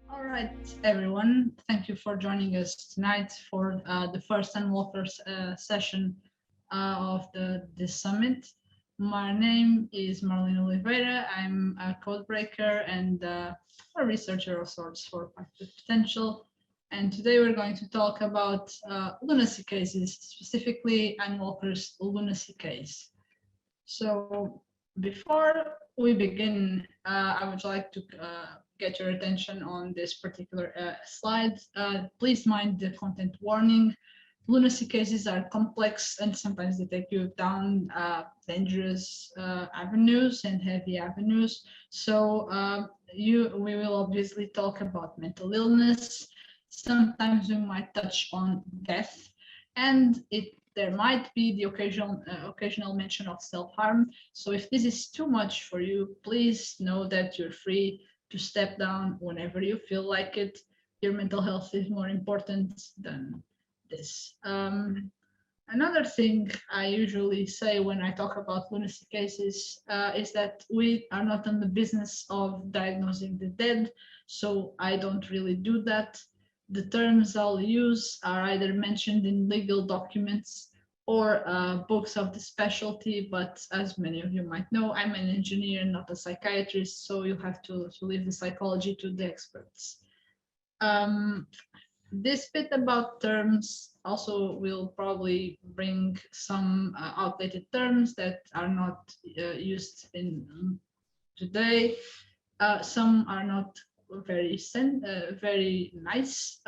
All right, everyone. Thank you for joining us tonight for the first Unwalkers session of this summit. My name is Marlene Oliveira. I'm a code breaker and a researcher of sorts for Potential. And today we're going to talk about lunacy cases, specifically Unwalkers' lunacy case. So before we begin, I would like to get your attention on this particular slide. Please mind the content warning. Lunacy cases are complex and sometimes they take you down dangerous avenues and heavy avenues. So we will obviously talk about mental illness. Sometimes we might touch on death, and there might be the occasional mention of self-harm. So if this is too much for you, please know that you're free to step down whenever you feel like it. Your mental health is more important than this. Another thing I usually say when I talk about lunacy cases is that we are not in the business of diagnosing the dead, so I don't really do that. The terms I'll use are either mentioned in legal documents or books of the specialty, but as many of you might know, I'm an engineer, not a psychiatrist, so you have to leave the psychology to the experts. This bit about terms also will probably bring some outdated terms that are not used in today. Some are not very nice.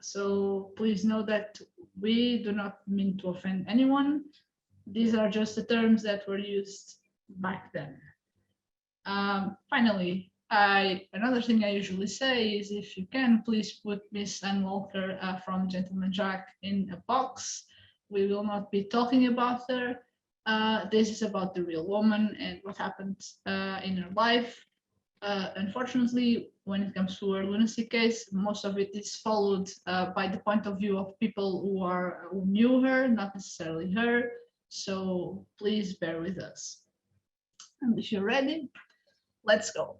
So please know that we do not mean to offend anyone. These are just the terms that were used back then. Finally, another thing I usually say is if you can, please put Miss Ann Walker from Gentleman Jack in a box. We will not be talking about her. This is about the real woman and what happened in her life. Unfortunately, when it comes to her lunacy case, most of it is followed by the point of view of people who knew her, not necessarily her. So please bear with us. And if you're ready, let's go.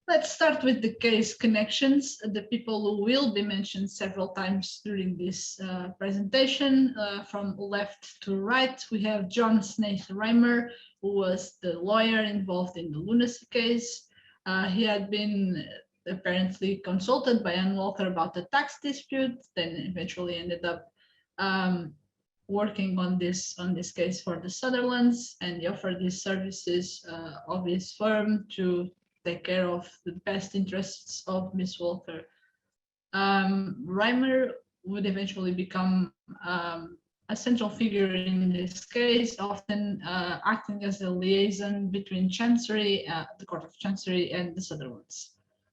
Let's start with the case connections, the people who will be mentioned several times during this presentation. From left to right, we have John Snaith Reimer, who was the lawyer involved in the lunacy case. He had been apparently consulted by Ann Walker about the tax dispute, then eventually ended up working on this case for the Sutherlands, and he offered his services of his firm to take care of the best interests of Miss Walker. Reimer would eventually become a central figure in this case, often acting as a liaison between Chancery, the Court of Chancery, and the Sutherlands.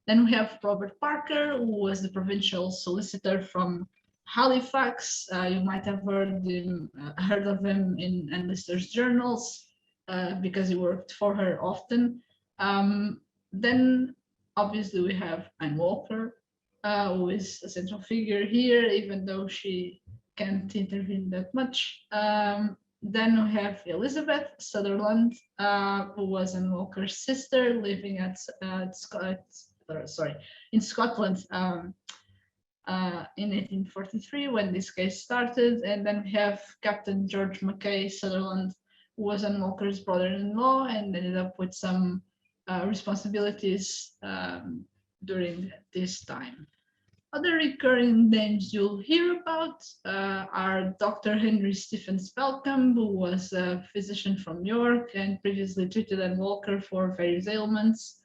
Then we have Robert Parker, who was the provincial solicitor from Halifax. You might have heard of him in Ann Lister's journals because he worked for her often. Then obviously we have Ann Walker, who is a central figure here, even though she can't intervene that much. Then we have Elizabeth Sutherland, who was Ann Walker's sister, living in Scotland in 1843 when this case started. And then we have Captain George Mackay Sutherland, who was Ann Walker's brother-in-law and ended up with some responsibilities during this time. Other recurring names you'll hear about are Dr. Henry Stephens Balcombe, who was a physician from York and previously treated Ann Walker for various ailments,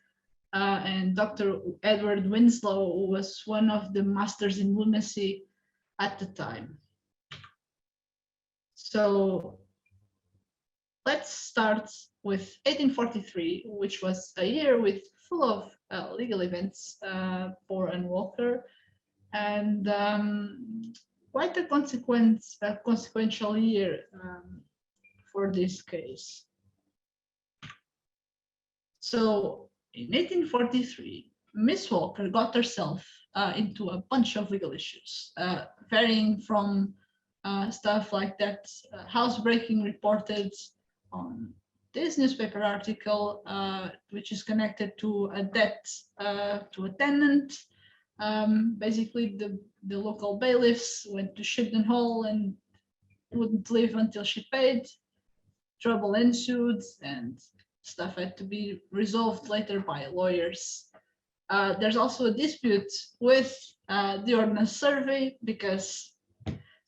and Dr. Edward Winslow, who was one of the masters in lunacy at the time. So let's start with 1843, which was a year full of legal events for Ann Walker, and quite a consequential year for this case. So in 1843, Miss Walker got herself into a bunch of legal issues, varying from stuff like that housebreaking reported on this newspaper article, which is connected to a debt to a tenant. Basically, the local bailiffs went to Shipton Hall and wouldn't leave until she paid. Trouble ensued, and stuff had to be resolved later by lawyers. There's also a dispute with the ordnance survey, because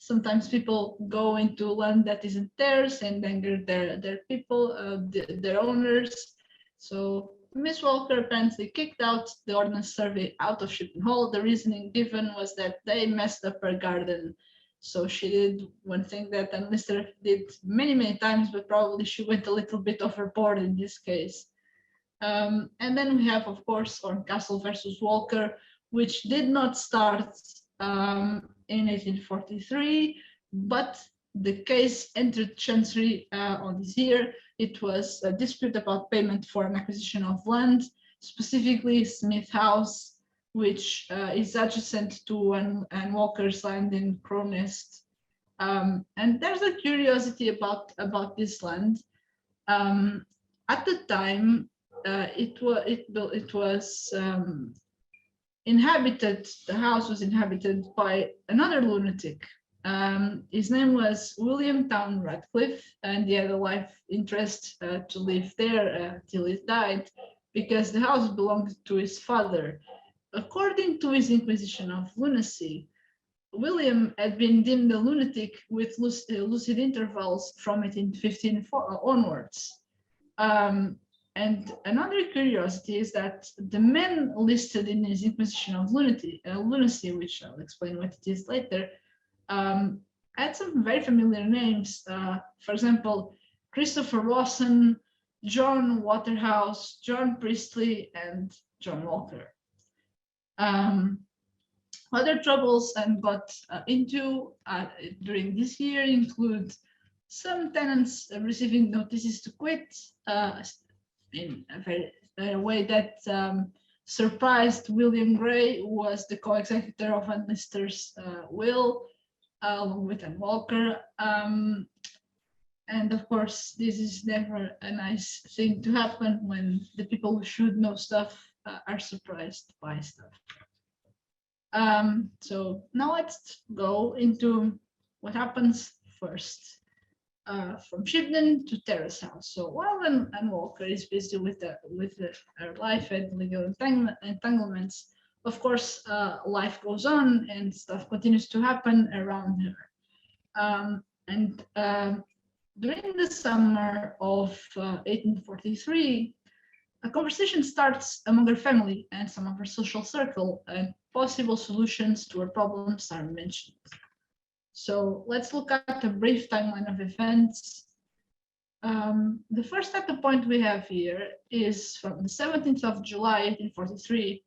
sometimes people go into land that isn't theirs and anger their people, their owners. So Miss Walker apparently kicked out the ordnance survey out of Shipton Hall. The reasoning given was that they messed up her garden. So she did one thing that a Mr. did many times, but probably she went a little bit overboard in this case. And then we have, of course, Horncastle versus Walker, which did not start in 1843, but the case entered Chancery on this year. It was a dispute about payment for an acquisition of land, specifically Smith House, which is adjacent to Anne Walker's land in Crow Nest. And there's a curiosity about this land. At the time, it was inhabited. The house was inhabited by another lunatic. His name was William Town Radcliffe, and he had a life interest to live there till he died, because the house belonged to his father. According to his Inquisition of lunacy, William had been deemed a lunatic with lucid intervals from 1815 onwards. And another curiosity is that the men listed in his Inquisition of lunacy, which I'll explain what it is later, had some very familiar names. For example, Christopher Rawson, John Waterhouse, John Priestley, and John Walker. Other troubles I'm got into during this year include some tenants receiving notices to quit in a way that surprised William Gray, who was the co-executor of Anne Lister's will, along with Anne Walker. And of course, this is never a nice thing to happen when the people who should know stuff are surprised by stuff. So now let's go into what happens first. From Shipton to Terras House. So while Anne Walker is busy with her life and legal entanglements, of course, life goes on and stuff continues to happen around her. During the summer of 1843, a conversation starts among her family and some of her social circle, and possible solutions to her problems are mentioned. So let's look at a brief timeline of events. The first data point we have here is from the 17th of July, 1843,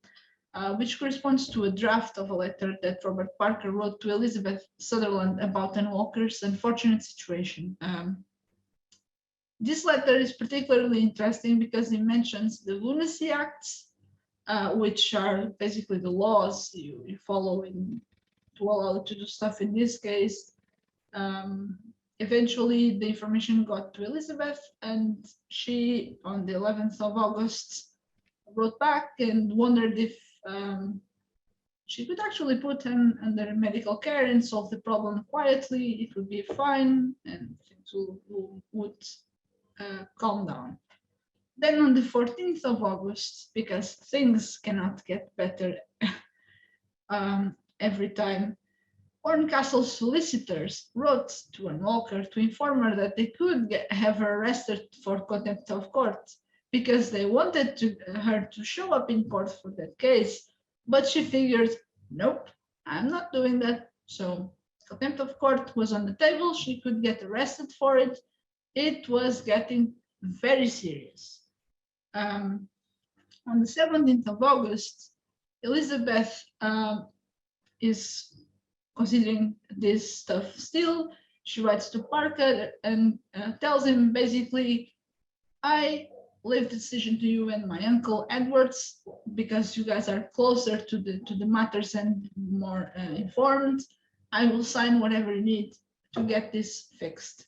which corresponds to a draft of a letter that Robert Parker wrote to Elizabeth Sutherland about Anne Walker's unfortunate situation. This letter is particularly interesting because it mentions the Lunacy Acts, which are basically the laws you follow to allow you to do stuff in this case. Eventually, the information got to Elizabeth, and she, on the 11th of August, wrote back and wondered if she could actually put him under medical care and solve the problem quietly. It would be fine, and things would calm down. Then on the 14th of August, because things cannot get better every time, Horncastle solicitors wrote to Anne Walker to inform her that they could have her arrested for contempt of court, because they wanted her to show up in court for that case, but she figured, nope, I'm not doing that. So contempt of court was on the table. She could get arrested for it. It was getting very serious. On the 17th of August, Elizabeth is considering this stuff still. She writes to Parker and tells him basically, I leave the decision to you and my uncle Edwards, because you guys are closer to the matters and more informed. I will sign whatever you need to get this fixed.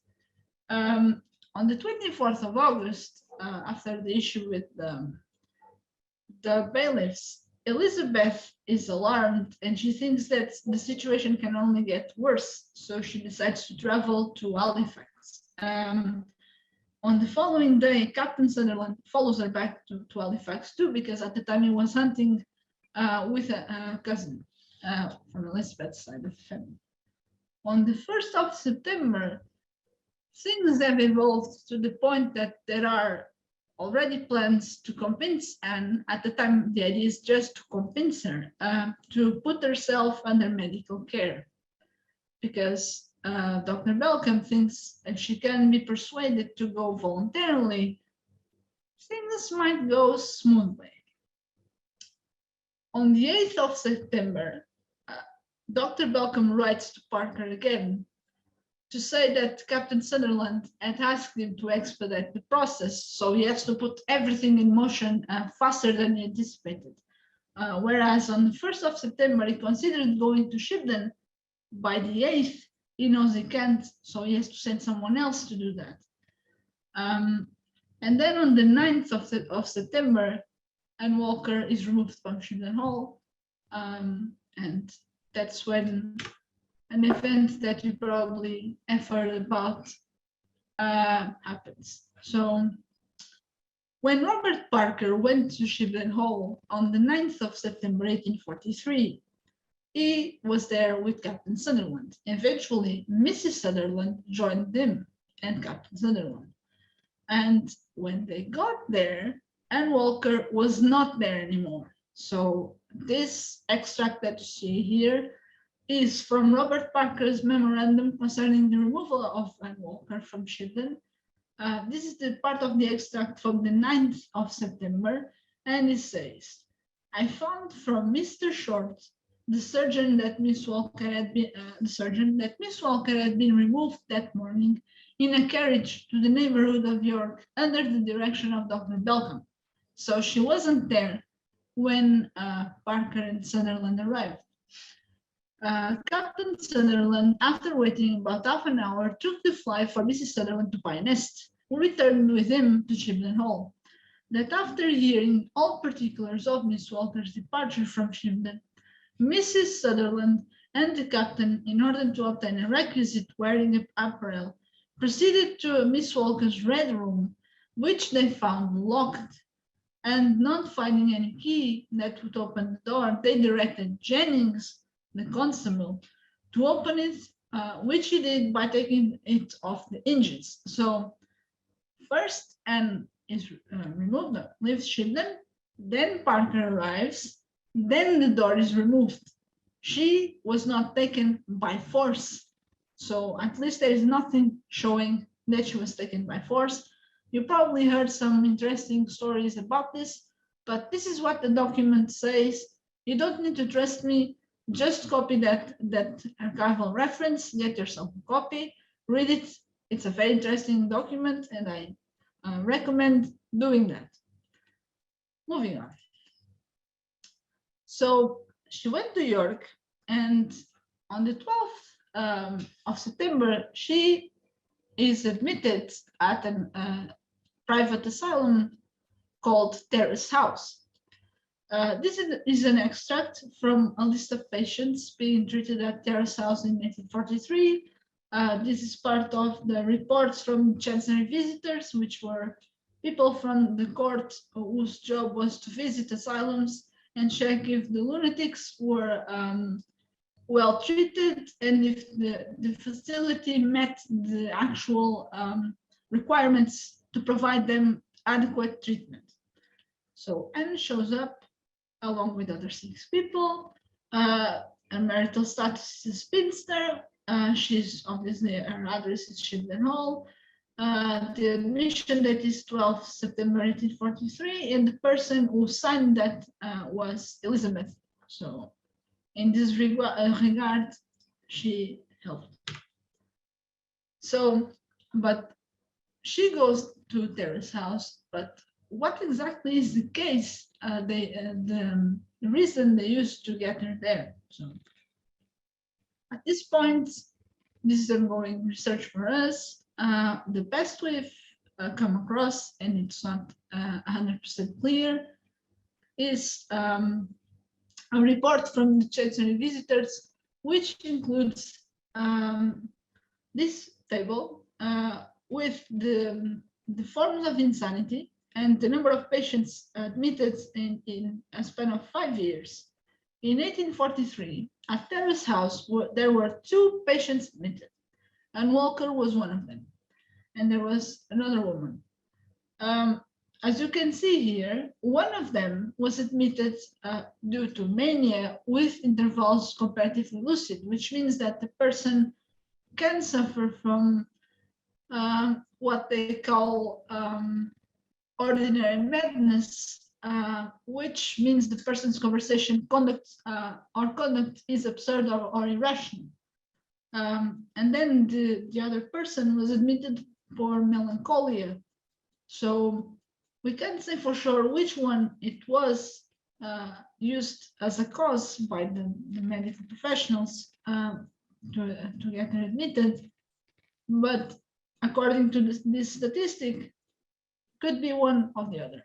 On the 24th of August, after the issue with the bailiffs, Elizabeth is alarmed and she thinks that the situation can only get worse. So she decides to travel to Halifax. On the following day, Captain Sunderland follows her back to Halifax too, because at the time he was hunting with a cousin from Elizabeth's side of the family. On the 1st of September, things have evolved to the point that there are already plans to convince Anne. At the time, the idea is just to convince her to put herself under medical care, because Dr. Belcom thinks if she can be persuaded to go voluntarily, things might go smoothly. On the 8th of September, Dr. Belcom writes to Parker again to say that Captain Sunderland had asked him to expedite the process, so he has to put everything in motion faster than he anticipated. Whereas on the 1st of September, he considered going to Shibden. By the 8th, he knows he can't, so he has to send someone else to do that. And then on the 9th of September, Anne Walker is removed from Shibden Hall, and that's when an event that you probably have heard about happens. So when Robert Parker went to Shibden Hall on the 9th of September 1843, he was there with Captain Sunderland. Eventually, Mrs. Sunderland joined them and Captain Sunderland. And when they got there, Anne Walker was not there anymore. So this extract that you see here is from Robert Parker's memorandum concerning the removal of Anne Walker from Shibden. This is the part of the extract from the 9th of September, and it says, I found from Mr. Short, the surgeon that Miss Walker had been removed that morning in a carriage to the neighborhood of York under the direction of Dr. Belcom. So she wasn't there when Parker and Sunderland arrived. Captain Sunderland, after waiting about half an hour, took the fly for Mrs. Sunderland to Pine Nest, who returned with him to Shibden Hall. That after hearing all particulars of Miss Walker's departure from Shibden, Mrs. Sunderland and the captain, in order to obtain a requisite wearing apparel, proceeded to Miss Walker's red room, which they found locked, and not finding any key that would open the door, they directed Jennings, the constable, to open it, which he did by taking it off the hinges. So first Anne is removed, leaves Shibden, then Parker arrives, then the door is removed. She was not taken by force. So at least there is nothing showing that she was taken by force. You probably heard some interesting stories about this, but this is what the document says. You don't need to trust me. Just copy that archival reference, get yourself a copy, read it. It's a very interesting document, and I recommend doing that. Moving on. So she went to York, and on the 12th of September, she is admitted at a private asylum called Terras House. This is an extract from a list of patients being treated at Terras House in 1943. This is part of the reports from Chancery visitors, which were people from the court whose job was to visit asylums and check if the lunatics were well treated and if the facility met the actual requirements to provide them adequate treatment. So Anne shows up along with other 6 people. Her marital status is a spinster. She's obviously, her address is Shibden Hall. The admission date is 12 September 1843, and the person who signed that was Elizabeth. So in this regard, she helped. So, but she goes to Terras House, but what exactly is the case? The reason they used to get her there. So at this point, this is ongoing research for us. The best way come across, and it's not 100% clear, is a report from the Chancery visitors, which includes this table with the forms of insanity and the number of patients admitted in a span of 5 years. In 1843, at Terras House, there were 2 patients admitted, and Walker was one of them. And there was another woman. As you can see here, one of them was admitted due to mania with intervals comparatively lucid, which means that the person can suffer from what they call ordinary madness, which means the person's conversation conduct is absurd or irrational. And then the other person was admitted for melancholia. So we can't say for sure which one it was used as a cause by the medical professionals to get her admitted, but according to this statistic, could be one or the other.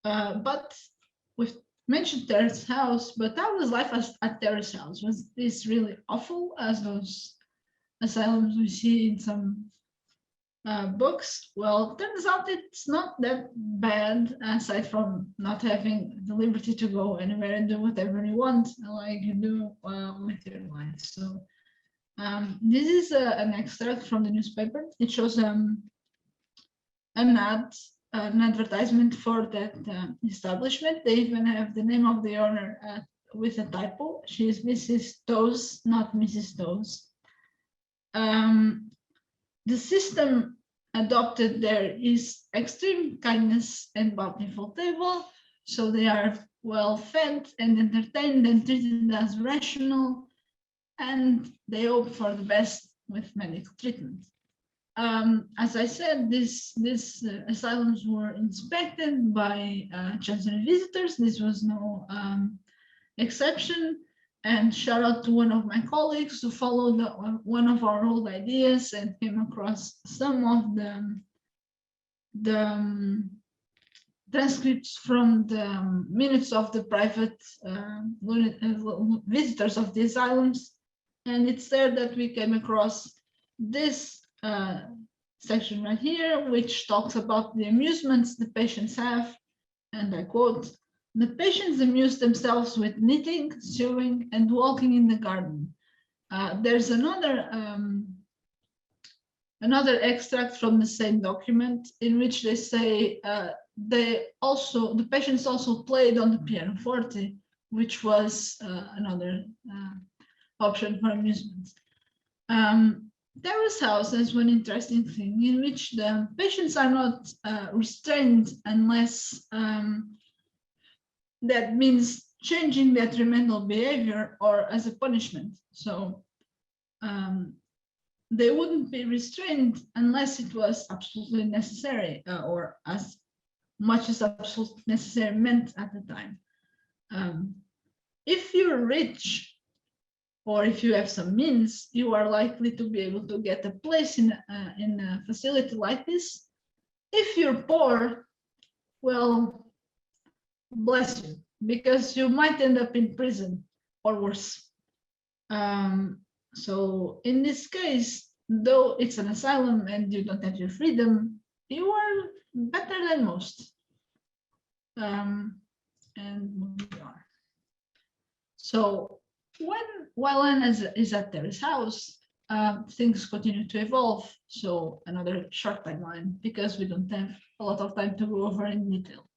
But we've mentioned Terras House, but how was life at Terras House? Was this really awful as those asylums we see in some books? Well, turns out it's not that bad, aside from not having the liberty to go anywhere and do whatever you want, like you do with your life. So this is an extract from the newspaper. It shows an advertisement for that establishment. They even have the name of the owner with a typo. She is Mrs. Toes, not Mrs. Toes. The system adopted there is extreme kindness and bountiful table. So they are well fed and entertained and treated as rational, and they hope for the best with medical treatment. As I said, these asylums were inspected by Chancery visitors. This was no exception. And shout out to one of my colleagues who followed one of our old ideas and came across some of the transcripts from the minutes of the private visitors of the asylums. And it's there that we came across this section right here, which talks about the amusements the patients have. And I quote, "The patients amuse themselves with knitting, sewing, and walking in the garden." There's another extract from the same document in which they say the patients also played on the pianoforte, which was another option for amusement. Terras House has one interesting thing in which the patients are not restrained unless that means changing detrimental behavior or as a punishment. So they wouldn't be restrained unless it was absolutely necessary or as much as absolutely necessary meant at the time. If you're rich or if you have some means, you are likely to be able to get a place in a facility like this. If you're poor, well, bless you, because you might end up in prison or worse. So in this case, though it's an asylum and you don't have your freedom, you are better than most. And moving on. So while Anna is at Terras House, things continue to evolve. So another short timeline, because we don't have a lot of time to go over in detail.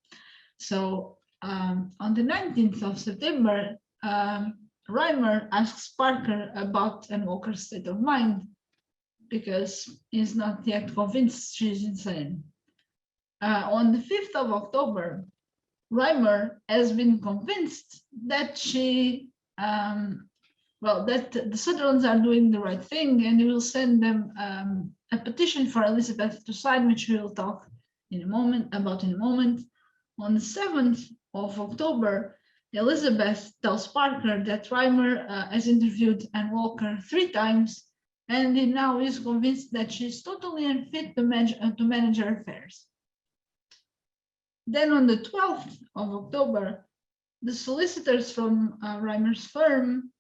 So on the 19th of September, Reimer asks Parker about Anne Walker's state of mind because he's not yet convinced she's insane. On the 5th of October, Reimer has been convinced that that the Sutherlands are doing the right thing, and he will send them a petition for Elizabeth to sign, which we will talk in a moment. On the 7th of October, Elizabeth tells Parker that Reimer has interviewed Anne Walker 3 times and he now is convinced that she's totally unfit to manage her affairs. Then on the 12th of October, the solicitors from Reimer's firm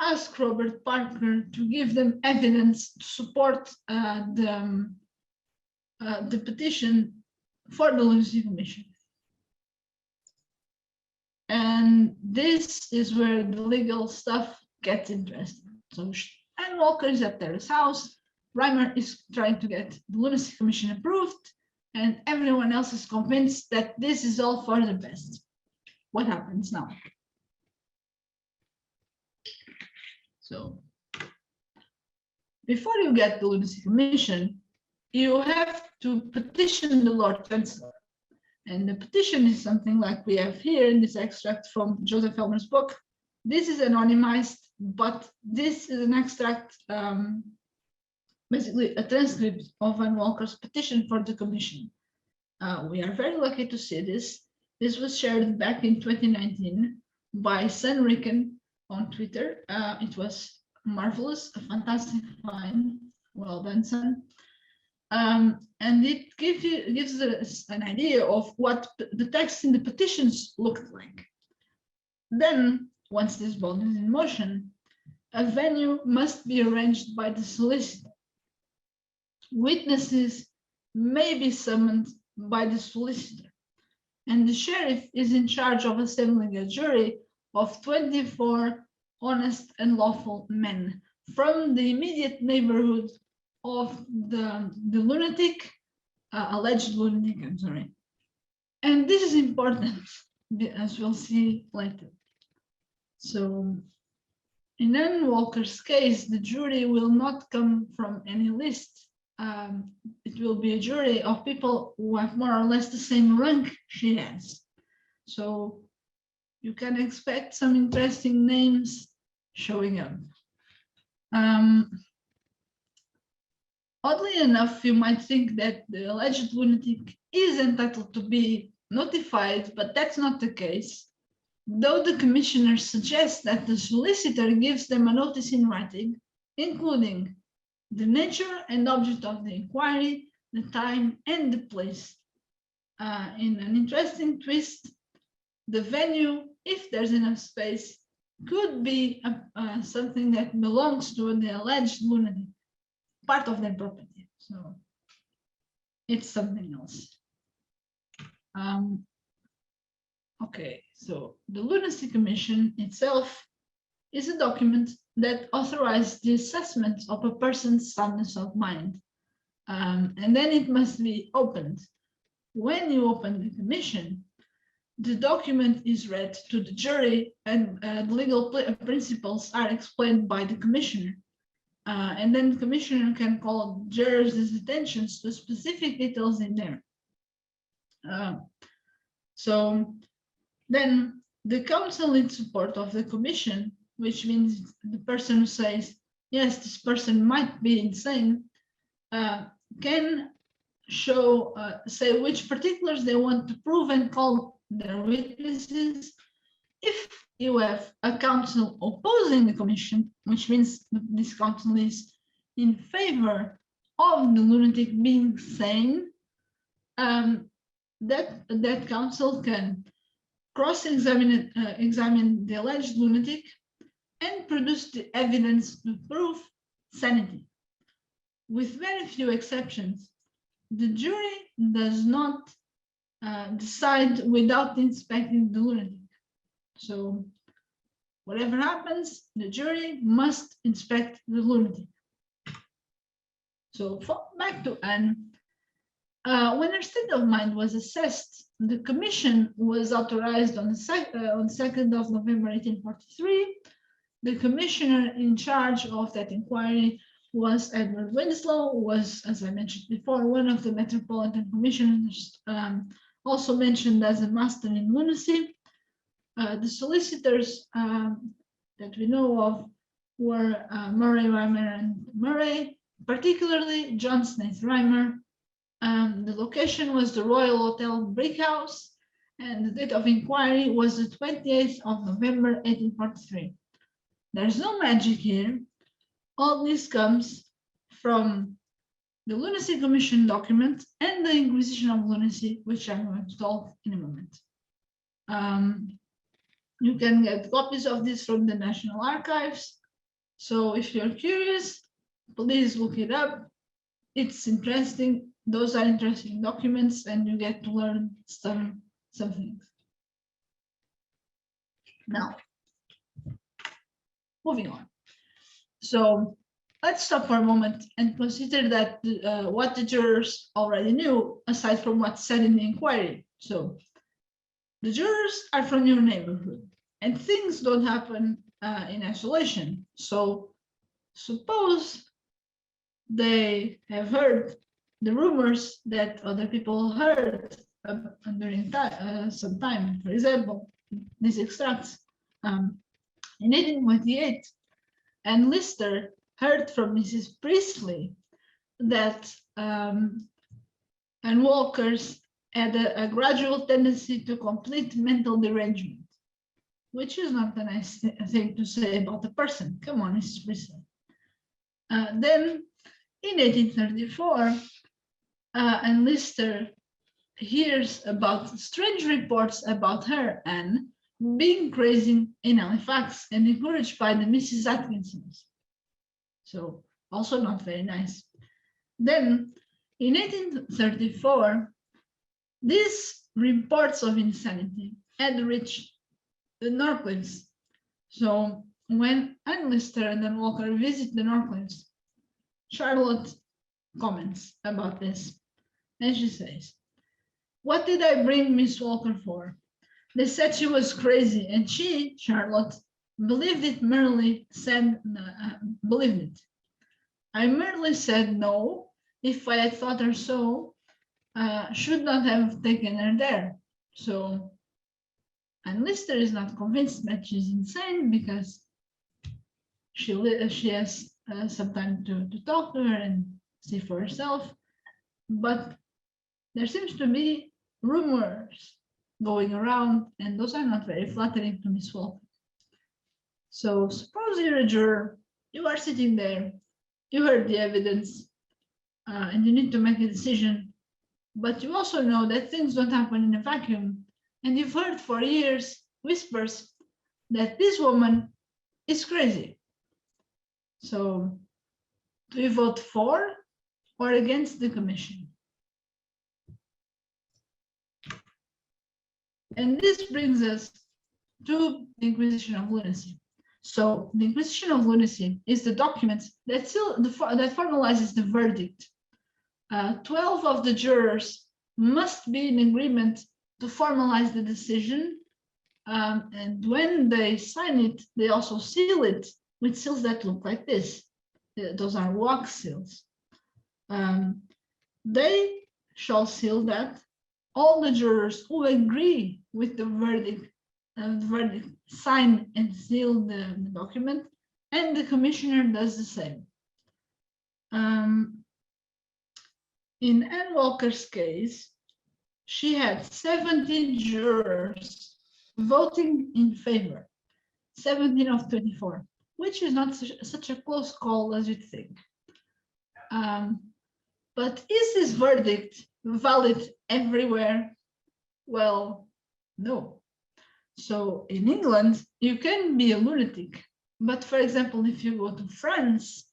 asked Robert Parker to give them evidence to support the petition for the Lunacy Commission. And this is where the legal stuff gets interesting. So Anne Walker is at Terras House. Reimer is trying to get the Lunacy Commission approved, and everyone else is convinced that this is all for the best. What happens now? So before you get the Lunacy Commission, you have to petition the Lord Chancellor. And the petition is something like we have here in this extract from Joseph Elmer's book. This is anonymized, but this is an extract, basically a transcript of Anne Walker's petition for the commission. We are very lucky to see this. This was shared back in 2019 by Sun Ricken on Twitter. It was marvelous, a fantastic find. Well done, Sun. And it gives us an idea of what the text in the petitions looked like. Then, once this bond is in motion, a venue must be arranged by the solicitor. Witnesses may be summoned by the solicitor, and the sheriff is in charge of assembling a jury of 24 honest and lawful men from the immediate neighborhood of the lunatic, alleged lunatic, I'm sorry. And this is important, as we'll see later. So in Anne Walker's case, the jury will not come from any list. It will be a jury of people who have more or less the same rank she has. So you can expect some interesting names showing up. Oddly enough, you might think that the alleged lunatic is entitled to be notified, but that's not the case. Though the commissioner suggests that the solicitor gives them a notice in writing, including the nature and object of the inquiry, the time and the place. In an interesting twist, the venue, if there's enough space, could be something that belongs to the alleged lunatic, part of their property. So it's something else. Okay, so the Lunacy Commission itself is a document that authorizes the assessment of a person's soundness of mind. And then it must be opened. When you open the commission, the document is read to the jury, and the legal principles are explained by the commissioner. And then the commissioner can call jurors' attentions to specific details in there. So then the counsel in support of the commission, which means the person who says, yes, this person might be insane, can show, say which particulars they want to prove and call their witnesses. If you have a counsel opposing the commission, which means this counsel is in favor of the lunatic being sane, that counsel can cross-examine examine the alleged lunatic and produce the evidence to prove sanity. With very few exceptions, the jury does not decide without inspecting the lunatic. So whatever happens, the jury must inspect the lunatic. So back to Anne. When her state of mind was assessed, the commission was authorized on the 2nd of November 1843. The commissioner in charge of that inquiry was Edward Winslow, who was, as I mentioned before, one of the Metropolitan Commissioners, also mentioned as a master in lunacy. The solicitors that we know of were Murray, Reimer, and Murray, particularly John Snaith Reimer. The location was the Royal Hotel Brick House, and the date of inquiry was the 28th of November 1843. There's no magic here. All this comes from the Lunacy Commission document and the Inquisition of Lunacy, which I'm going to talk in a moment. You can get copies of this from the National Archives. So if you're curious, please look it up. It's interesting. Those are interesting documents, and you get to learn some things. Now, moving on. So let's stop for a moment and consider that what the jurors already knew, aside from what's said in the inquiry. So the jurors are from your neighborhood, and things don't happen in isolation. So suppose they have heard the rumors that other people heard during some time. For example, this extracts in 1828, and Lister heard from Mrs. Priestley that and walkers had a gradual tendency to complete mental derangement, which is not a nice thing to say about a person. Come on, Mrs. Priestley. Then in 1834, and Lister hears about strange reports about her, Anne, being crazy in Halifax and encouraged by the Mrs. Atkinsons. So also not very nice. Then in 1834, these reports of insanity had reached the Norcliffes. So when Anne Lister and then Walker visit the Norcliffes, Charlotte comments about this, and she says, "What did I bring Miss Walker for? They said she was crazy, and she, Charlotte, believed it. Believed it. I merely said no. If I had thought her so, should not have taken her there." So, and Lister is not convinced that she's insane because she has some time to talk to her and see for herself. But there seems to be rumors going around, and those are not very flattering to Miss Walker. So suppose you're a juror, you are sitting there, you heard the evidence, and you need to make a decision, but you also know that things don't happen in a vacuum, and you've heard for years whispers that this woman is crazy. So do you vote for or against the commission? And this brings us to the Inquisition of Lunacy. So the Inquisition of Lunacy is the document that formalizes the verdict. 12 of the jurors must be in agreement to formalize the decision. And when they sign it, they also seal it with seals that look like this. Those are wax seals. They shall seal that all the jurors who agree with the verdict sign and seal the document, and the commissioner does the same. In Anne Walker's case, she had 17 jurors voting in favor, 17 of 24, which is not such a close call as you'd think. But is this verdict valid everywhere? Well, no. So in England, you can be a lunatic, but for example, if you go to France,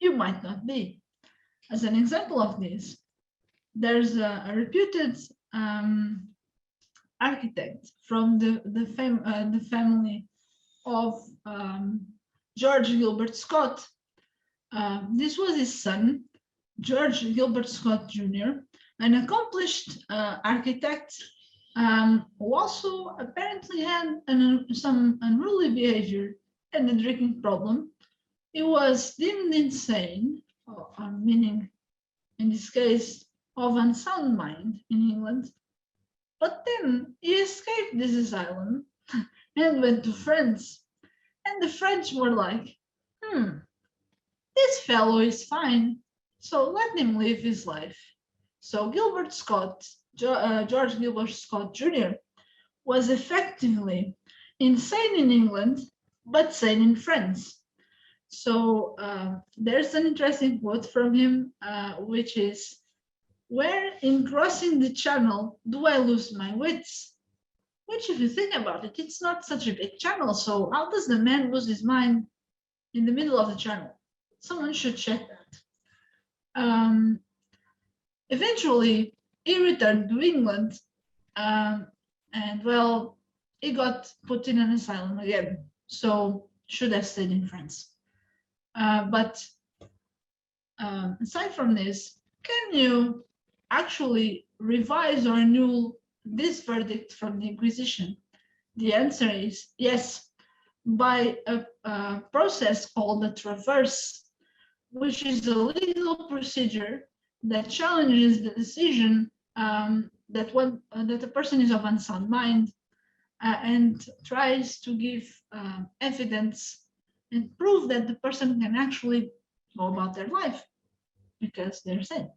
you might not be. As an example of this, there's a reputed architect from the family of George Gilbert Scott. This was his son, George Gilbert Scott Jr., an accomplished architect who also apparently had some unruly behavior and a drinking problem. He was deemed insane, meaning in this case of unsound mind in England. But then he escaped this asylum and went to France. And the French were like, this fellow is fine, so let him live his life. So Gilbert Scott, George Gilbert Scott Jr., was effectively insane in England, but sane in France. So there's an interesting quote from him, which is, "Where in crossing the channel do I lose my wits?" Which, if you think about it, it's not such a big channel. So how does the man lose his mind in the middle of the channel? Someone should check that. Eventually, he returned to England, and well, he got put in an asylum again. So should have stayed in France. But aside from this, can you actually revise or annul this verdict from the Inquisition? The answer is yes, by a process called the traverse, which is a legal procedure that challenges the decision that a person is of unsound mind, and tries to give evidence and prove that the person can actually go about their life because they're sane.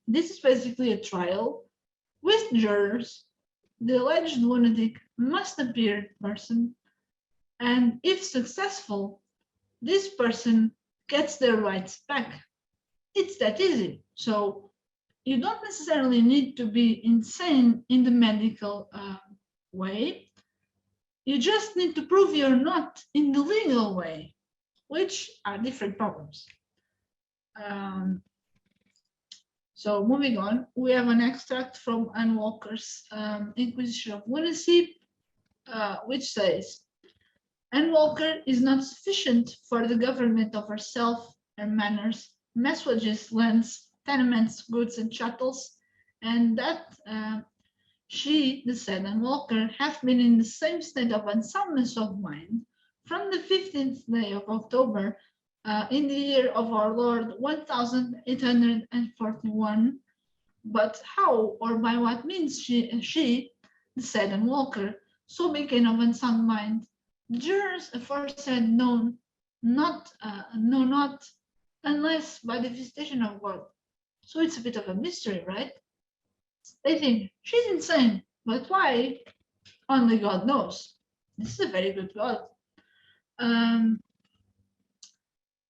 This is basically a trial with jurors. The alleged lunatic must appear in person, and if successful, this person gets their rights back. It's that easy. So you don't necessarily need to be insane in the medical way. You just need to prove you're not in the legal way, which are different problems. So moving on, we have an extract from Anne Walker's Inquisition of Lunacy, which says, "Anne Walker is not sufficient for the government of herself, her manners, messages, lands, tenements, goods, and chattels, and that she, the said Anne Walker, have been in the same state of unsoundness of mind from the 15th day of October in the year of our Lord 1841, but how or by what means she, the said Anne Walker, so became of unsound mind, the jurors aforesaid know not unless by the visitation of God." So it's a bit of a mystery, right? They think she's insane, but why? Only God knows. This is a very good God.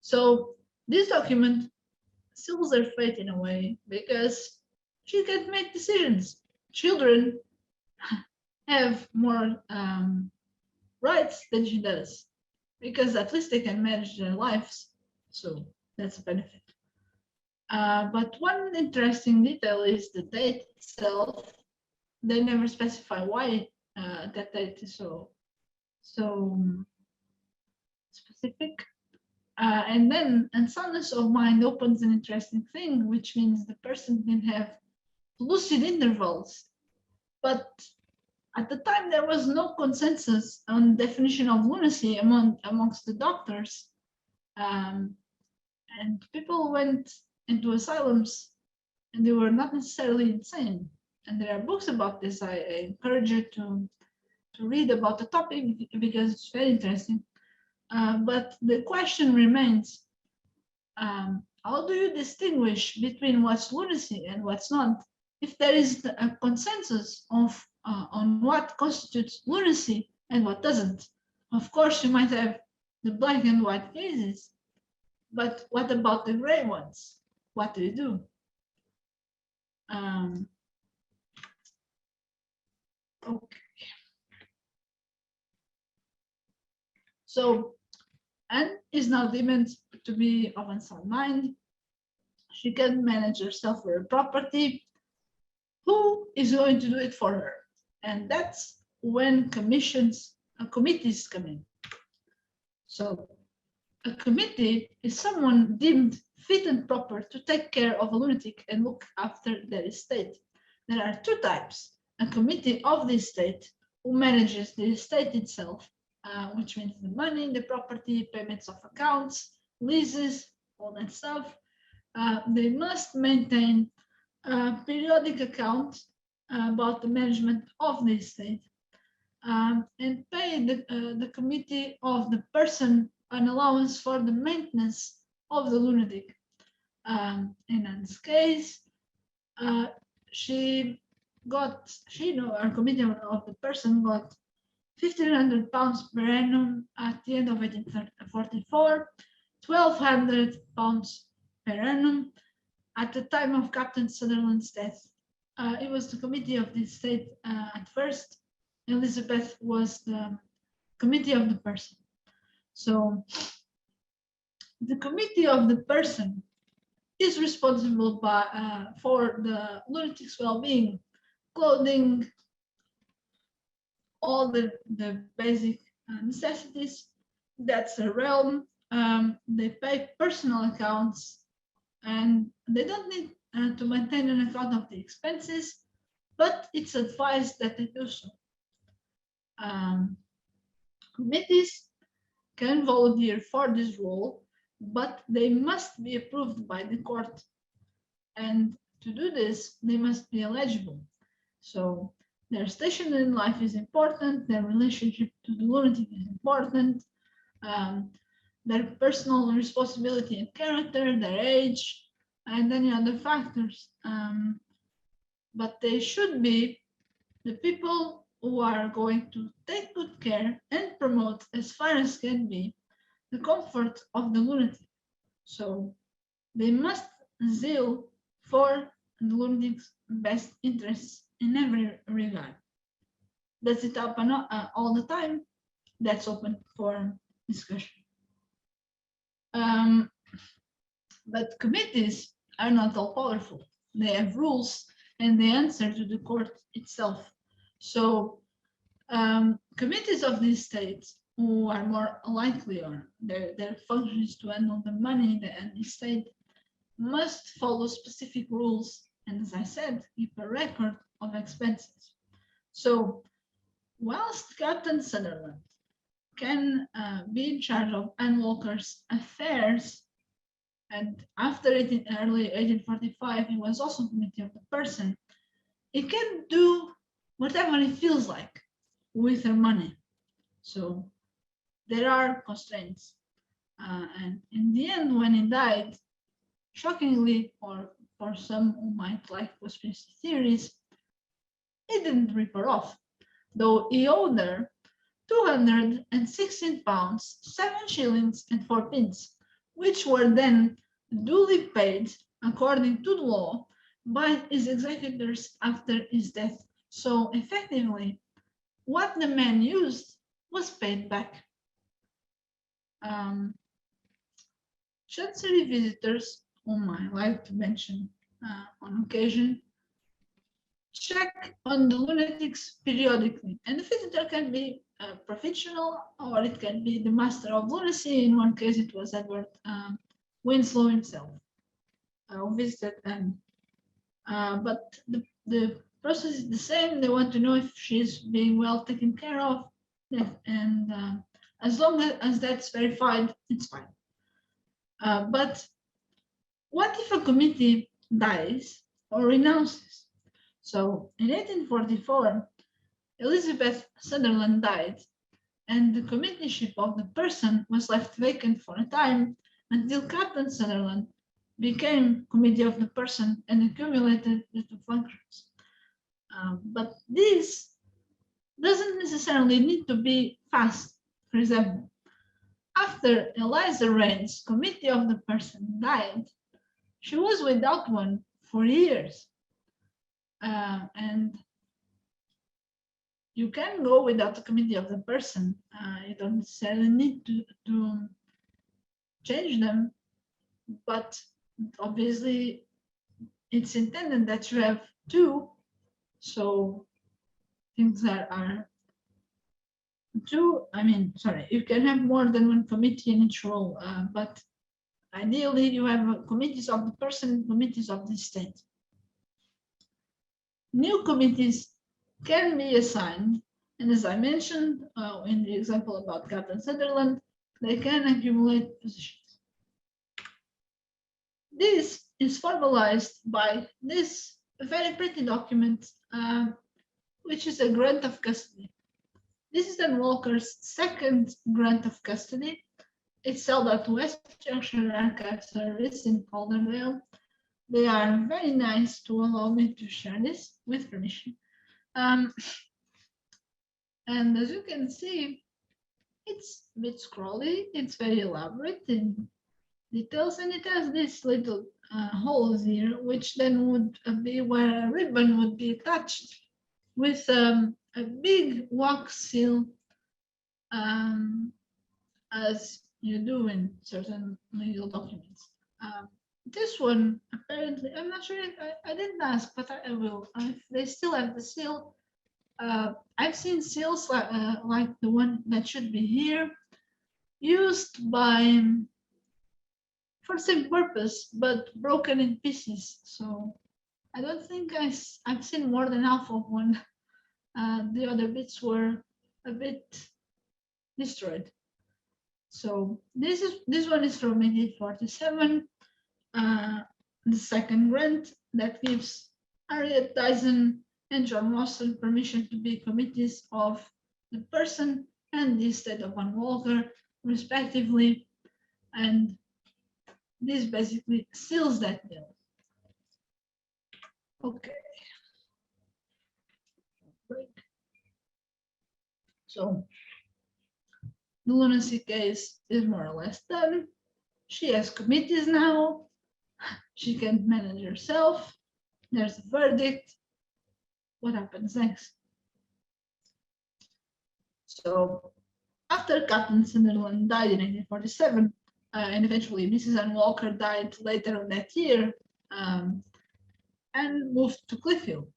So this document seals her fate in a way because she can't make decisions. Children have more rights than she does because at least they can manage their lives. So that's a benefit. But one interesting detail is the date itself. They never specify why that date is so specific. And then unsoundness of mind opens an interesting thing, which means the person can have lucid intervals. But at the time, there was no consensus on definition of lunacy amongst the doctors. And people went into asylums and they were not necessarily insane. And there are books about this. I encourage you to read about the topic because it's very interesting. But the question remains, how do you distinguish between what's lunacy and what's not? If there is a consensus of on what constitutes lunacy and what doesn't. Of course, you might have the black and white cases, but what about the gray ones? What do you do? Okay. So Anne is now deemed to be of unsound mind. She can manage herself or her property. Who is going to do it for her? And that's when committees come in. So a committee is someone deemed fit and proper to take care of a lunatic and look after their estate. There are two types: a committee of the estate who manages the estate itself, which means the money, the property, payments of accounts, leases, all that stuff. They must maintain a periodic account about the management of the estate, and pay the committee of the person an allowance for the maintenance of the lunatic. In Anne's case, our committee of the person got 1,500 pounds per annum at the end of 1844, 1,200 pounds per annum at the time of Captain Sutherland's death. It was the committee of the estate at first. Elizabeth was the committee of the person. So the committee of the person is responsible for the lunatics' well-being, clothing, all the basic necessities. That's the realm. They pay personal accounts, and they don't need to maintain an account of the expenses, but it's advised that they do so. Committees can volunteer for this role, but they must be approved by the court. And to do this, they must be eligible. So their station in life is important, their relationship to the lunatic is important, their personal responsibility and character, their age, and any other factors. But they should be the people who are going to take good care and promote as far as can be the comfort of the lunatic. So they must zeal for the lunatic's best interests in every regard. Does it happen all the time? That's open for discussion. But committees are not all powerful. They have rules and they answer to the court itself. So committees of the estate who are more likely, or their function is to handle the money and the estate, must follow specific rules, and as I said, keep a record of expenses. So whilst Captain Sutherland can be in charge of Anne Walker's affairs, and after early 1845 he was also committee of the person, he can do whatever he feels like with her money. So there are constraints. And in the end, when he died, shockingly, or for some who might like conspiracy theories, he didn't rip her off, though he owed her 216 pounds, 7 shillings and 4 pence, which were then duly paid according to the law by his executors after his death. So effectively, what the man used was paid back. Chancery visitors, whom I like to mention on occasion, check on the lunatics periodically, and the visitor can be professional, or it can be the master of lunacy. In one case, it was Edward Winslow himself who visited them. But the process is the same. They want to know if she's being well taken care of, and as long as that's verified, it's fine. But what if a committee dies or renounces? So in 1844, Elizabeth Sutherland died, and the committeeship of the person was left vacant for a time until Captain Sutherland became committee of the person and accumulated the two functions. But this doesn't necessarily need to be fast. For example, after Eliza Rain's committee of the person died, she was without one for years. And you can go without a committee of the person. You don't necessarily need to change them, but obviously it's intended that you have two, so things are two. You can have more than one committee in each role, but ideally you have committees of the person and committees of the state. New committees can be assigned, and as I mentioned in the example about Captain Sutherland, they can accumulate positions. This is formalized by this very pretty document, which is a grant of custody. This is Anne Walker's second grant of custody. It's held at West Yorkshire Archive Service in Calderdale. They are very nice to allow me to share this with permission. And as you can see, it's a bit scrolly, it's very elaborate in details, and it has these little holes here, which then would be where a ribbon would be attached with a big wax seal, as you do in certain legal documents. This one, apparently, I'm not sure, I didn't ask, but I will. If they still have the seal, I've seen seals like the one that should be here, used by for same purpose, but broken in pieces. So I don't think I've seen more than half of one. The other bits were a bit destroyed. So this one is from 1847. The second grant that gives Harriet Dyson and John Rawson permission to be committees of the person and the estate of Van Walker, respectively, and this basically seals that deal. Okay. Great. So the lunacy case is more or less done. She has committees now. She can manage herself. There's a verdict. What happens next? So after Captain Sunderland died in 1847, and eventually Mrs. Ann Walker died later on that year, and moved to Cliffhill.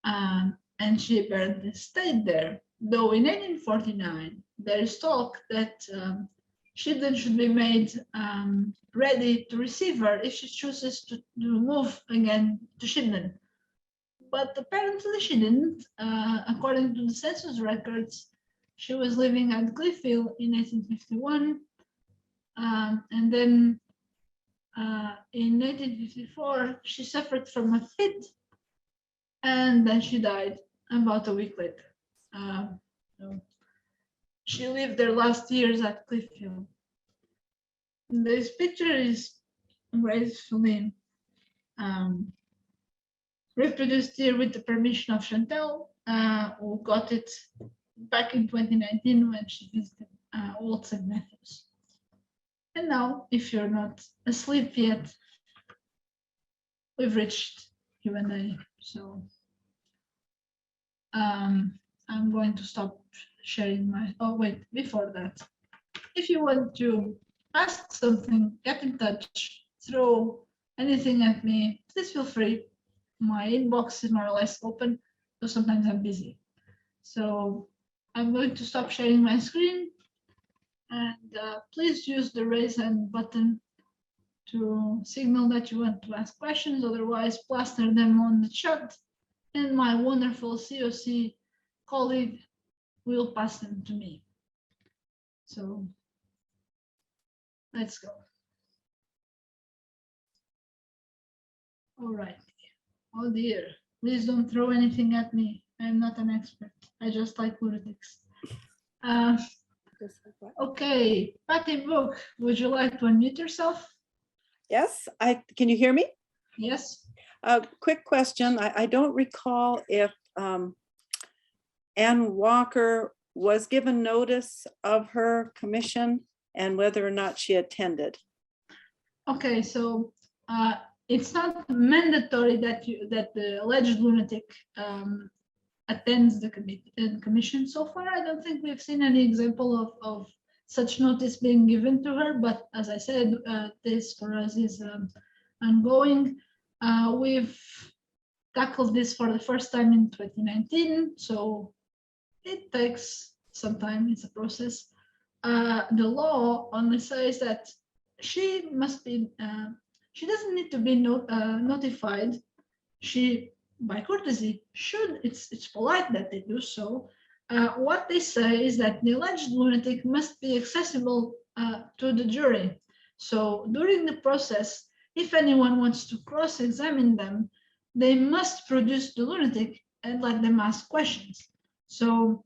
And she apparently stayed there, though in 1849, there is talk that Shibden should be made ready to receive her if she chooses to move again to Shibden. But apparently she didn't. According to the census records, she was living at Cliffhill in 1851. And then in 1854, she suffered from a fit, and then she died about a week later. So she lived their last years at Cliffhill. This picture is gracefully reproduced here with the permission of Chantal, who got it back in 2019 when she visited Old St. Matthews. And now, if you're not asleep yet, we've reached Q&A. So I'm going to stop sharing my, oh wait, before that, if you want to ask something, get in touch, throw anything at me, please feel free. My inbox is more or less open, so sometimes I'm busy. So I'm going to stop sharing my screen, and please use the raise hand button to signal that you want to ask questions. Otherwise, plaster them on the chat, and my wonderful COC colleague will pass them to me. So let's go. All right. Oh dear, please don't throw anything at me. I'm not an expert. I just like lunatics. Okay, Patty Book, would you like to unmute yourself? Yes, can you hear me? Yes. Quick question. I don't recall if Ann Walker was given notice of her commission and whether or not she attended. Okay, so it's not mandatory that the alleged lunatic attends the commission. So far, I don't think we've seen any example of such notice being given to her. But as I said, this for us is ongoing. We've tackled this for the first time in 2019, so it takes some time. It's a process. The law only says that she must be. She doesn't need to be notified. She, by courtesy, should. It's polite that they do so. What they say is that the alleged lunatic must be accessible to the jury. So during the process, if anyone wants to cross-examine them, they must produce the lunatic and let them ask questions. So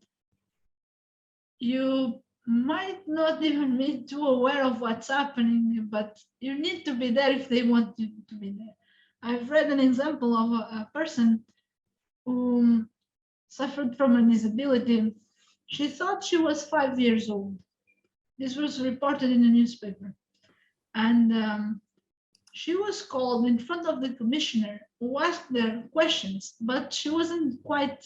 you might not even be too aware of what's happening, but you need to be there if they want you to be there. I've read an example of a person who suffered from a disability. She thought she was 5 years old. This was reported in the newspaper. And she was called in front of the commissioner who asked her questions, but she wasn't quite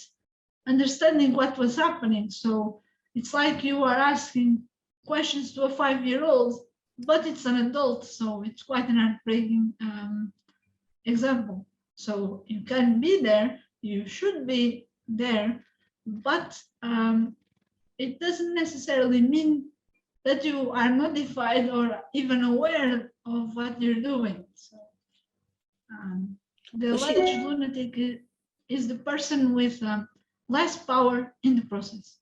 understanding what was happening. So it's like you are asking questions to a 5-year-old, but it's an adult. So it's quite an heartbreaking example. So you can be there, you should be there, but it doesn't necessarily mean that you are notified or even aware of what you're doing. So the alleged lunatic is the person with less power in the process.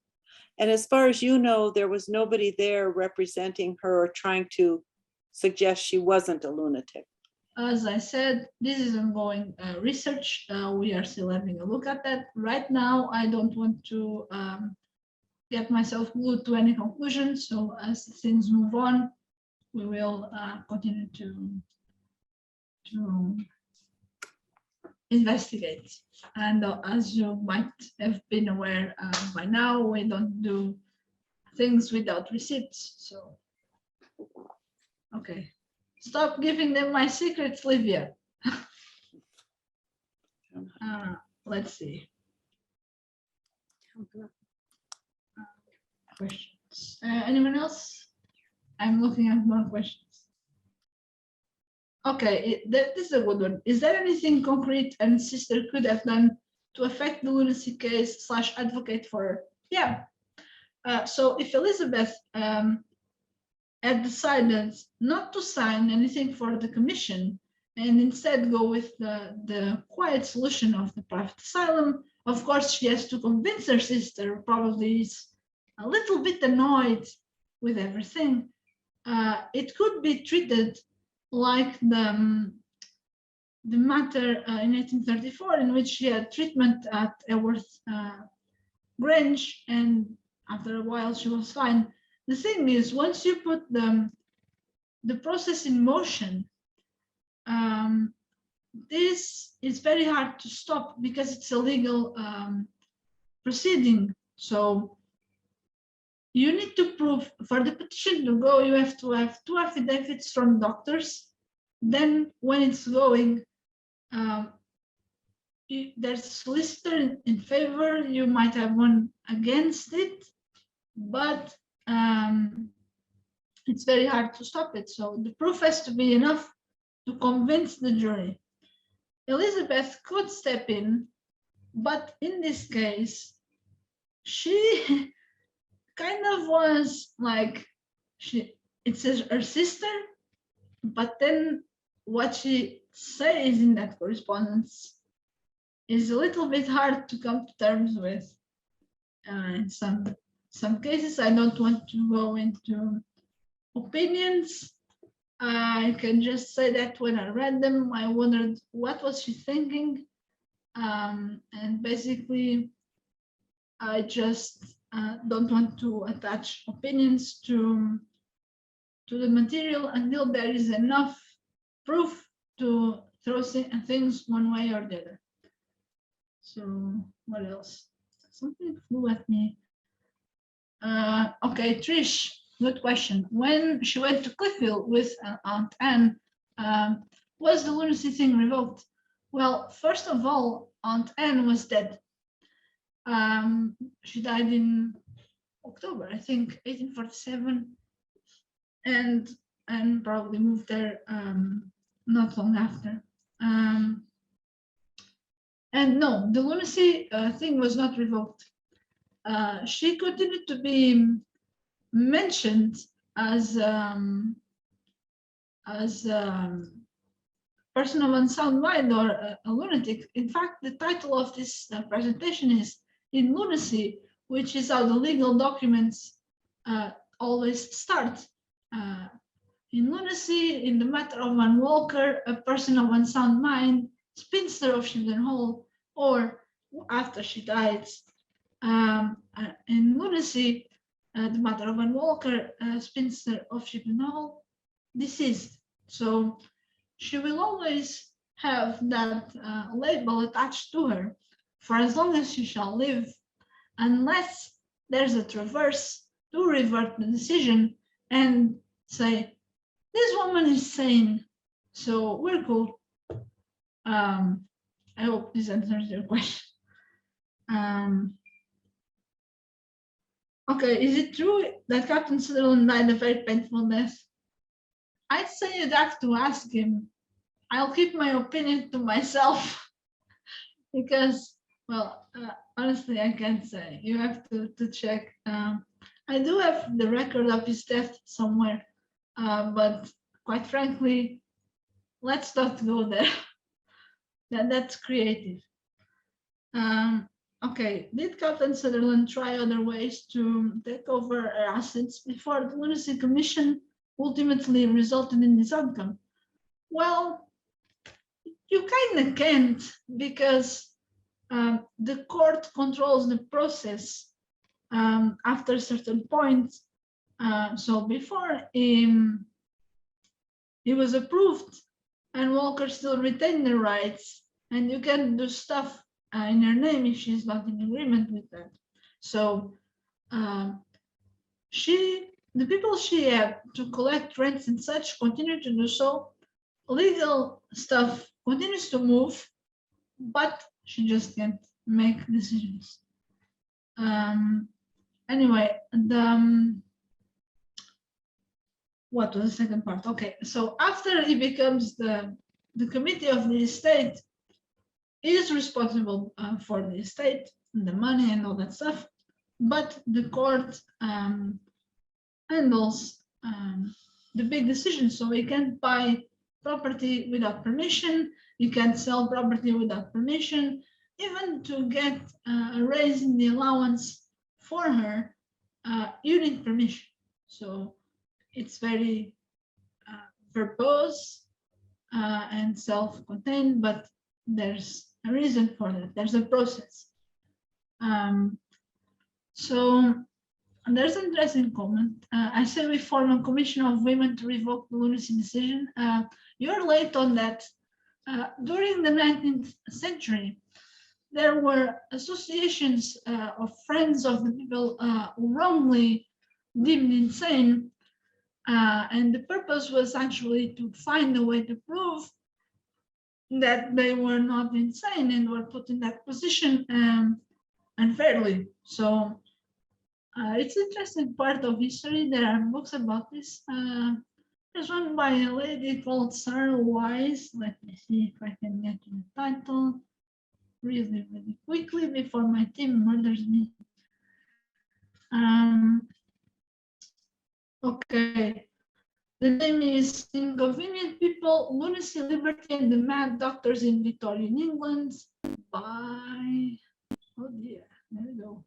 And as far as you know, there was nobody there representing her or trying to suggest she wasn't a lunatic. As I said, this is ongoing research. We are still having a look at that. Right now, I don't want to get myself glued to any conclusions. So as things move on, we will continue to investigate. And as you might have been aware by now, we don't do things without receipts. So, okay. Stop giving them my secrets, Livia. Let's see. Questions. Anyone else? I'm looking at more questions. Okay, this is a good one. Is there anything concrete and sister could have done to affect the lunacy case / advocate for her? Yeah. So if Elizabeth had decided not to sign anything for the commission and instead go with the quiet solution of the private asylum, of course she has to convince her sister, probably is a little bit annoyed with everything. It could be treated like the matter in 1834, in which she had treatment at Eworth Grange, and after a while she was fine. The thing is, once you put the process in motion, this is very hard to stop because it's a legal proceeding. So you need to prove, for the petition to go, you have to have 2 affidavits from doctors. Then when it's going, there's a solicitor in favor, you might have one against it, but it's very hard to stop it. So the proof has to be enough to convince the jury. Elizabeth could step in, but in this case, she kind of was like, it's her sister, but then what she says in that correspondence is a little bit hard to come to terms with. In some cases, I don't want to go into opinions. I can just say that when I read them, I wondered what was she thinking, and basically, I just don't want to attach opinions to the material until there is enough proof to throw things one way or the other. So what else? Something flew at me. Okay, Trish, good question. When she went to Cliffville with Aunt Anne, was the lunacy thing revoked? Well, first of all, Aunt Anne was dead. She died in October, I think, 1847, and probably moved there not long after. And no, the lunacy thing was not revoked. She continued to be mentioned as person of unsound mind or a lunatic. In fact, the title of this presentation is In Lunacy, which is how the legal documents always start. In lunacy, in the matter of Van Walker, a person of unsound mind, spinster of Shipton Hall, or after she died. In lunacy, the matter of Van Walker, spinster of Shipton Hall, deceased. So she will always have that label attached to her for as long as she shall live, unless there's a traverse to revert the decision and say, this woman is sane, so we're cool. I hope this answers your question. Okay, is it true that Captain Sutherland died a very painful death? I'd say you'd have to ask him. I'll keep my opinion to myself because, well, honestly, I can't say. You have to check. I do have the record of his death somewhere, but quite frankly, let's not go there. That's creative. Okay, did Captain Sutherland try other ways to take over her assets before the Lunacy Commission ultimately resulted in this outcome? Well, you kind of can't, because the court controls the process after a certain point. So before he was approved, and Walker still retained the rights, and you can do stuff in her name if she's not in agreement with that. So the people she had to collect rents and such continue to do so. Legal stuff continues to move, but she just can't make decisions. Anyway, what was the second part? Okay, so after he becomes the committee of the estate, he is responsible for the estate, and the money and all that stuff, but the court handles the big decisions. So he can't buy property without permission, you can't sell property without permission, even to get a raise in the allowance for her, you need permission. So it's very verbose and self-contained, but there's a reason for that. There's a process. So there's an interesting comment. I say we form a commission of women to revoke the lunacy decision. You're late on that. During the 19th century, there were associations of friends of the people who wrongly deemed insane. And the purpose was actually to find a way to prove that they were not insane and were put in that position unfairly. So it's an interesting part of history. There are books about this. There's one by a lady called Sarah Wise. Let me see if I can get to the title really, really quickly before my team murders me. Okay, the name is Inconvenient People, Lunacy, Liberty, and the Mad Doctors in Victorian England by, oh dear, there we go.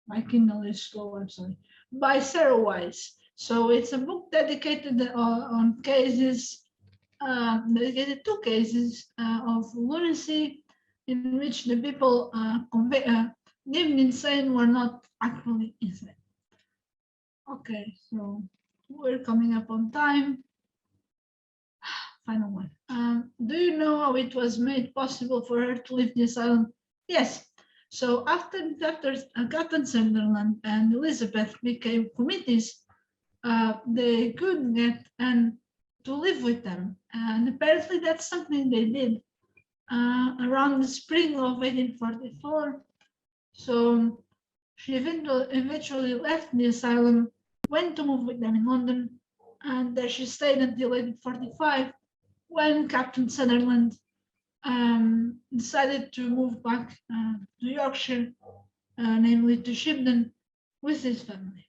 My Kindle is slow, I'm sorry. By Sarah Wise. So it's a book dedicated on cases, dedicated to cases of lunacy in which the people deemed insane were not actually insane. Okay, so we're coming up on time. Final one. Do you know how it was made possible for her to leave the asylum? Yes. So after Captain Sunderland and Elizabeth became committees, they could get and to live with them. And apparently that's something they did around the spring of 1844. So she eventually left the asylum, went to move with them in London, and there she stayed until 1845, when Captain Sutherland decided to move back to Yorkshire, namely to Shibden, with his family.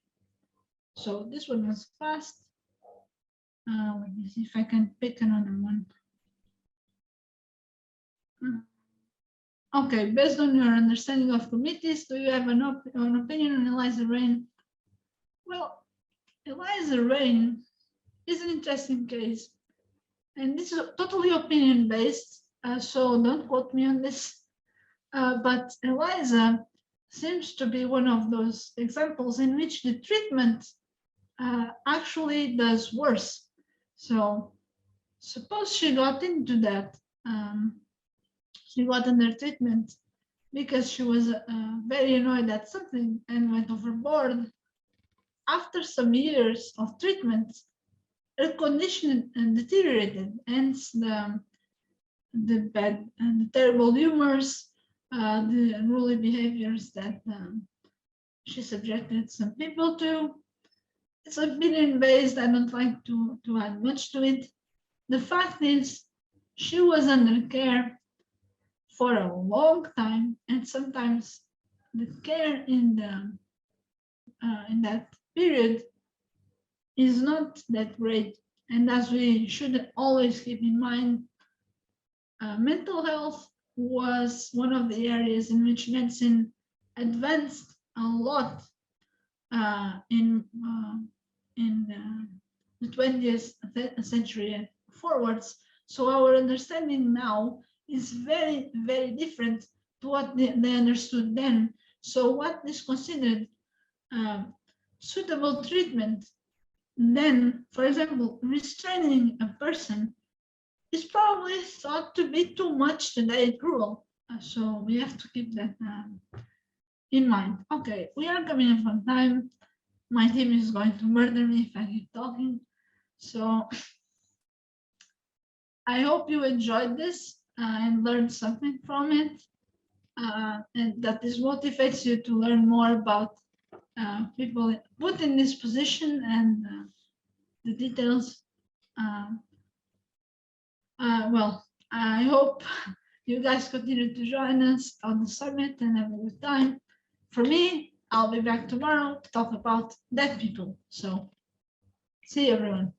So this one was fast. Let me see if I can pick another one. Okay, based on your understanding of committees, do you have an opinion on Eliza Reign? Well, Eliza Reign is an interesting case, and this is totally opinion-based, so don't quote me on this. But Eliza seems to be one of those examples in which the treatment actually does worse. So suppose she got into that she got under treatment because she was very annoyed at something and went overboard. After some years of treatment, her condition deteriorated, hence the bad and the terrible humors, the unruly behaviors that she subjected some people to. It's opinion-based. I don't like to add much to it. The fact is, she was under care for a long time, and sometimes the care in that period is not that great. And as we should always keep in mind, mental health was one of the areas in which medicine advanced a lot in the 20th century forwards. So our understanding now is very, very different to what they understood then. So what is considered suitable treatment then, for example, restraining a person is probably thought to be too much today, cruel. So we have to keep that in mind. Okay, we are coming up on time. My team is going to murder me if I keep talking. So I hope you enjoyed this and learned something from it. And that this motivates you to learn more about people put in this position and the details. Well, I hope you guys continue to join us on the summit and have a good time. For me, I'll be back tomorrow to talk about dead people. So see you, everyone.